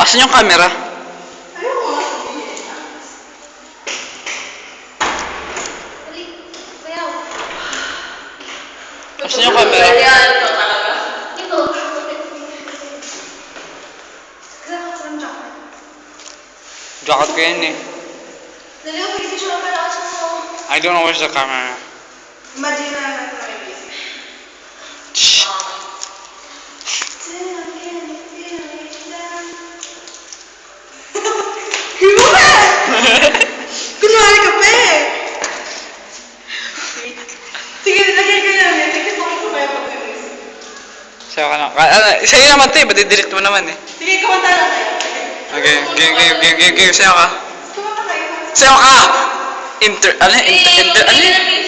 Asan yung camera? Ayaw ko nga sabihin. Dali. Bayaw. Asan yung camera? Ayan, ikaw talaga. Ito. Kailangan ko ng jacket. Jacket ko yan eh. Dali, pag-picture pala ako sa I don't know where's the camera. Imagine na natin na may busy. Shh. Kunwari ka pa eh! Sige, lagay ka namin. Sige, bakit ko kaya pag-release? Sa'yo ka lang. Sa'yo naman ito eh. Ba't i-delete mo naman eh? Sige, kumanta lang tayo. Okay, game. Sa'yo ka. Kumanta kayo. Sa'yo ka! Ano? Ano?